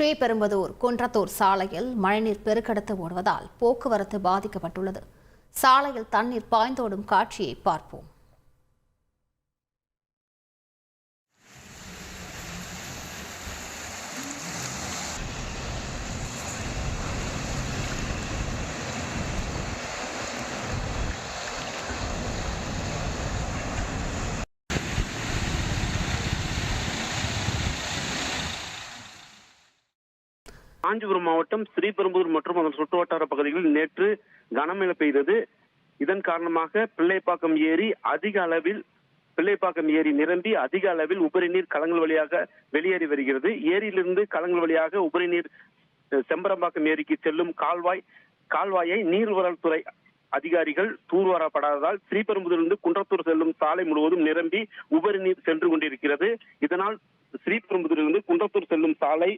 ஸ்ரீபெரும்புதூர் குன்றத்தூர் சாலையில் மழைநீர் பெருக்கெடுத்து ஓடுவதால் போக்குவரத்து பாதிக்கப்பட்டுள்ளது. சாலையில் தண்ணீர் பாய்ந்தோடும் காட்சியை பார்ப்போம். காஞ்சிபுரம் மாவட்டம் ஸ்ரீபெரும்புதூர் மற்றும் அதன் சுற்றுவட்டார பகுதிகளில் நேற்று கனமழை பெய்தது. இதன் காரணமாக பிள்ளைப்பாக்கம் ஏரி நிரம்பி அதிக அளவில் உபரி நீர் களங்கள் வழியாக வெளியேறி வருகிறது. ஏரியிலிருந்து களங்கள் வழியாக உபரி நீர் செம்பரம்பாக்கம் ஏரிக்கு செல்லும் கால்வாயை நீர்வரத்துறை அதிகாரிகள் தூர்வாரப்படாததால் ஸ்ரீபெரும்புதூரிலிருந்து குன்றத்தூர் செல்லும் சாலை முழுவதும் நிரம்பி உபரி நீர் சென்று கொண்டிருக்கிறது. இதனால் ஸ்ரீபெரும்புதூரிலிருந்து குன்றத்தூர் செல்லும் சாலை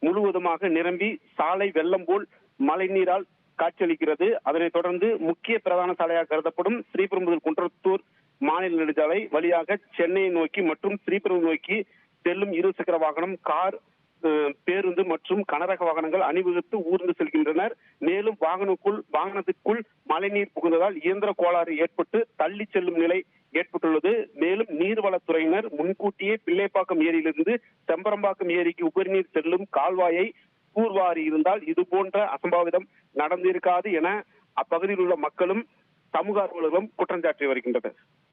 முழுவதுமாக நிரம்பி சாலை வெள்ளம் போல் மழை நீரால் காட்சியளிக்கிறது. அதனைத் தொடர்ந்து முக்கிய பிரதான சாலையாக கருதப்படும் ஸ்ரீபெரும்புதூர் குன்றத்தூர் மாநில நெடுஞ்சாலை வழியாக சென்னையை நோக்கி மற்றும் ஸ்ரீபெரும்புதூர் நோக்கி செல்லும் இருசக்கர வாகனம், கார், பேருந்து மற்றும் கனரக வாகனங்கள் அணிவகுத்து ஊர்ந்து செல்கின்றனர். மேலும் வாகனத்திற்குள் மழைநீர் புகுந்ததால் இயந்திர கோளாறு ஏற்பட்டு தள்ளி செல்லும் நிலை ஏற்பட்டுள்ளது. மேலும் நீர்வளத்துறையினர் முன்கூட்டியே பிள்ளைப்பாக்கம் ஏரியிலிருந்து செம்பரம்பாக்கம் ஏரிக்கு உபரிநீர் செல்லும் கால்வாயை தூர்வாரி இருந்தால் இது போன்ற அசம்பாவிதம் நடந்திருக்காது என அப்பகுதியில் உள்ள மக்களும் சமூக ஆர்வலர்களும் குற்றம் சாட்டி வருகின்றனர்.